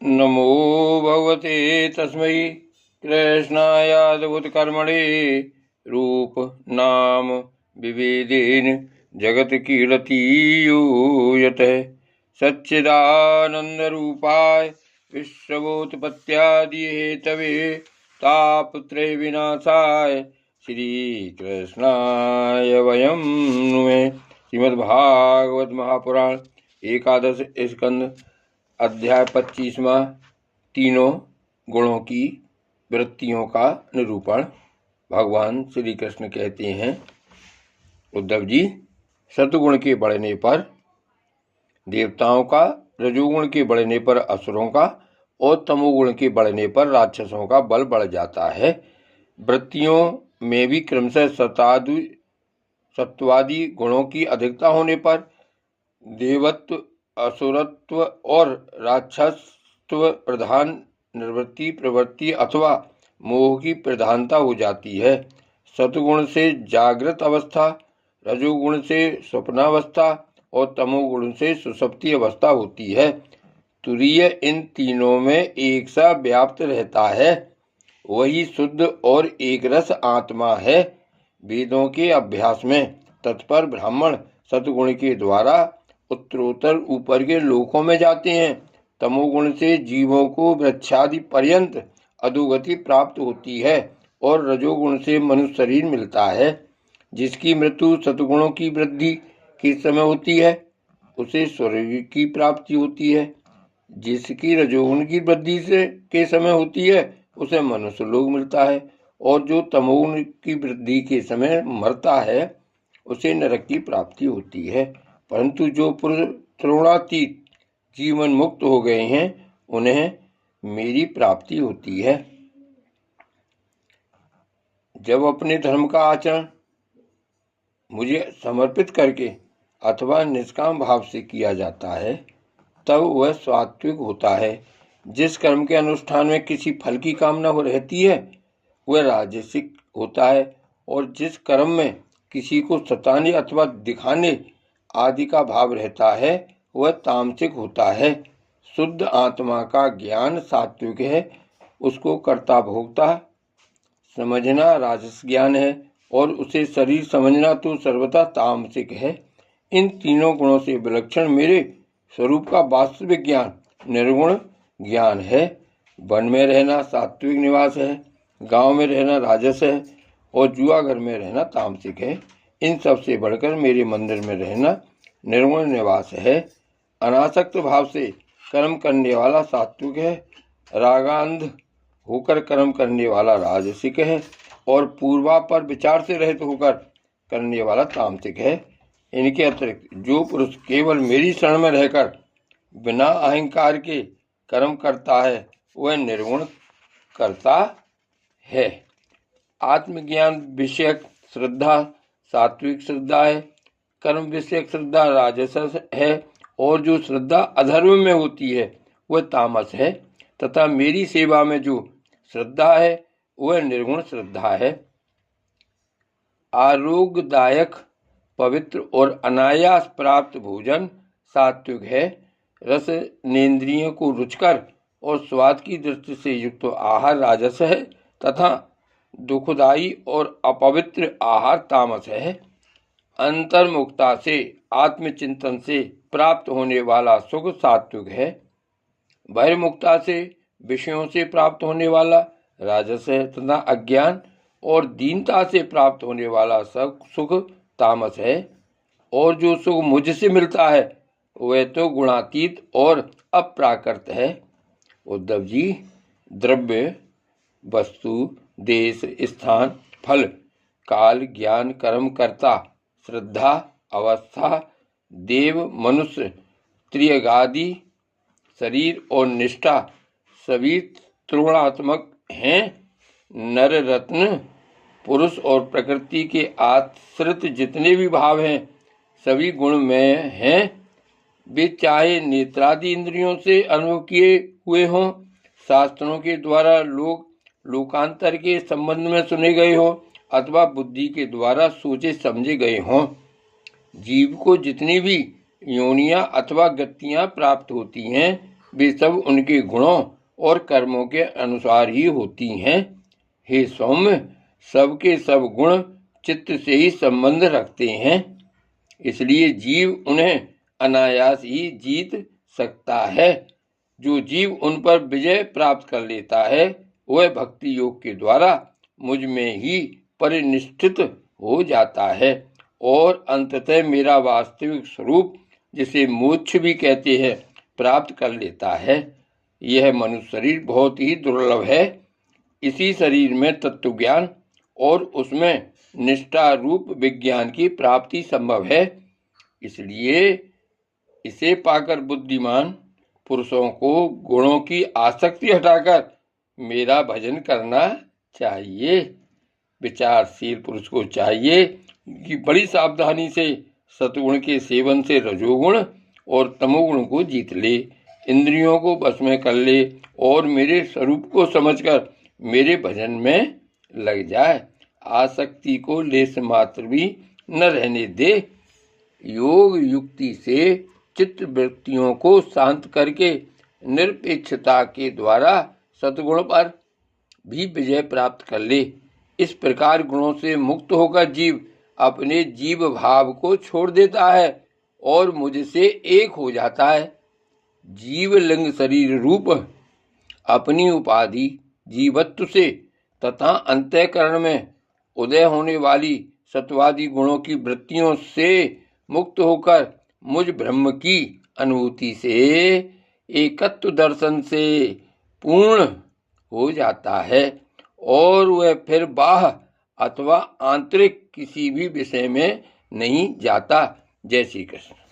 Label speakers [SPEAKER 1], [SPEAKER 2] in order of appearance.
[SPEAKER 1] नमो भगवते तस्मै कृष्णायादभूतकर्मणे रूप नाम विभेदेन जगत कीर्तियो सच्चिदानंदरूपाय विश्वोत्पत्त्यादि हेतवे तापत्रय विनाशाय श्रीकृष्णाय वयं नुमे। श्रीमद्भागवत महापुराण एकादश स्कंद अध्याय 25वां तीनों गुणों की वृत्तियों का निरूपण। भगवान श्री कृष्ण कहते हैं, उद्धव जी, सतगुण के बढ़ने पर देवताओं का, रजोगुण के बढ़ने पर असुरों का और तमोगुण के बढ़ने पर राक्षसों का बल बढ़ जाता है। वृत्तियों में भी क्रमशः सत्वादि गुणों की अधिकता होने पर देवत्व, असुरत्व और राक्षसत्व प्रधान निवृत्ति प्रवृत्ति अथवा मोह की प्रधानता हो जाती है। सतगुण से जागृत अवस्था, रजोगुण से स्वप्नावस्था और तमोगुण से सुषुप्ति अवस्था होती है। तुरीय इन तीनों में एक सा व्याप्त रहता है, वही शुद्ध और एक रस आत्मा है। वेदों के अभ्यास में तत्पर ब्राह्मण सतगुण के द्वारा उत्तरोत्तर ऊपर के लोकों में जाते हैं। तमोगुण से जीवों को वृक्षादि पर्यंत अधोगति प्राप्त होती है और रजोगुण से मनुष्य शरीर मिलता है। जिसकी मृत्यु सतगुणों की वृद्धि के समय होती है, उसे स्वर्ग की प्राप्ति होती है। जिसकी रजोगुण की वृद्धि से के समय होती है, उसे मनुष्य लोक मिलता है। और जो तमोगुण की वृद्धि के समय मरता है, उसे नरक की प्राप्ति होती है। परंतु जो पुरुष त्रिगुणातीत जीवन मुक्त हो गए हैं, उन्हें मेरी प्राप्ति होती है। जब अपने धर्म का आचरण मुझे समर्पित करके अथवा निष्काम भाव से किया जाता है, तब वह सात्विक होता है। जिस कर्म के अनुष्ठान में किसी फल की कामना हो रहती है, वह राजसिक होता है। और जिस कर्म में किसी को सताने अथवा दिखाने आदि का भाव रहता है, वह तामसिक होता है। शुद्ध आत्मा का ज्ञान सात्विक है, उसको कर्ता भोक्ता समझना राजस ज्ञान है और उसे शरीर समझना तो सर्वथा तामसिक है। इन तीनों गुणों से विलक्षण मेरे स्वरूप का वास्तविक ज्ञान निर्गुण ज्ञान है। वन में रहना सात्विक निवास है, गांव में रहना राजस है और जुआ घर में रहना तामसिक है। इन सब से बढ़कर मेरे मंदिर में रहना निर्गुण निवास है। अनासक्त भाव से कर्म करने वाला सात्विक है, रागांध होकर कर्म करने वाला राजसिक है और पूर्वापर विचार से रहित होकर करने वाला तामसिक है। इनके अतिरिक्त जो पुरुष केवल मेरी शरण में रहकर बिना अहंकार के कर्म करता है, वह निर्गुण करता है। आत्मज्ञान विषयक श्रद्धा सात्विक श्रद्धा है, कर्म विषयक श्रद्धा राजस है और जो श्रद्धा अधर्म में होती है, वह तामस है। तथा मेरी सेवा में जो श्रद्धा है, वह निर्गुण श्रद्धा है। आरोग्यदायक, पवित्र और अनायास प्राप्त भोजन सात्विक है। रस नेन्द्रियों को रुचकर और स्वाद की दृष्टि से युक्त आहार राजस है तथा दुखदायी और अपवित्र आहार तामस है। अंतर्मुखता से आत्मचिंतन से प्राप्त होने वाला सुख सात्विक है। बहिर्मुखता से विषयों से प्राप्त होने वाला राजस है तथा अज्ञान और दीनता से प्राप्त होने वाला सुख तामस है। और जो सुख मुझसे मिलता है, वह तो गुणातीत और अप्राकृत है। उद्धव जी, द्रव्य, वस्तु, देश, स्थान, फल, काल, ज्ञान, कर्म कर्ता, श्रद्धा, अवस्था, देव, मनुष्य, त्रियगादि, शरीर और निष्ठा सभी त्रिगुणात्मक हैं। नर रत्न, पुरुष और प्रकृति के आश्रित जितने भी भाव हैं, सभी गुण में हैं। वे चाहे नेत्रादि इंद्रियों से अनुभव किए हुए हों, शास्त्रों के द्वारा लोकांतर के संबंध में सुने गए हों अथवा बुद्धि के द्वारा सोचे समझे गए हों। जीव को जितनी भी योनियां अथवा गतियां प्राप्त होती हैं, वे सब उनके गुणों और कर्मों के अनुसार ही होती हैं। हे सौम्य, सबके सब गुण चित्त से ही संबंध रखते हैं, इसलिए जीव उन्हें अनायास ही जीत सकता है। जो जीव उन पर विजय प्राप्त कर लेता है वह भक्ति योग के द्वारा मुझ में ही परिनिष्ठित हो जाता है और अंततः मेरा वास्तविक स्वरूप, जिसे मोक्ष भी कहते हैं, प्राप्त कर लेता है। यह मनुष्य शरीर बहुत ही दुर्लभ है। इसी शरीर में तत्व ज्ञान और उसमें निष्ठा रूप विज्ञान की प्राप्ति संभव है। इसलिए इसे पाकर बुद्धिमान पुरुषों को गुणों की आसक्ति हटाकर मेरा भजन करना चाहिए। विचारशील पुरुष को चाहिए कि बड़ी सावधानी से सतगुण के सेवन से रजोगुण और तमोगुण को जीत ले, इंद्रियों को वश में कर ले और मेरे स्वरूप को समझकर मेरे भजन में लग जाए। आसक्ति को लेश मात्र भी न रहने दे। योग युक्ति से चित्त वृत्तियों को शांत करके निरपेक्षता के द्वारा सतगुण पर भी विजय प्राप्त कर ले। इस प्रकार गुणों से मुक्त होकर जीव अपने जीव भाव को छोड़ देता है और मुझसे एक हो जाता है। जीव लिंग शरीर रूप अपनी उपाधि जीवत्व से तथा अंतःकरण में उदय होने वाली सत्वादि गुणों की वृत्तियों से मुक्त होकर मुझ ब्रह्म की अनुभूति से एकत्व दर्शन से पूर्ण हो जाता है और वह फिर बाह्य अथवा आंतरिक किसी भी विषय में नहीं जाता। जय श्री कृष्ण।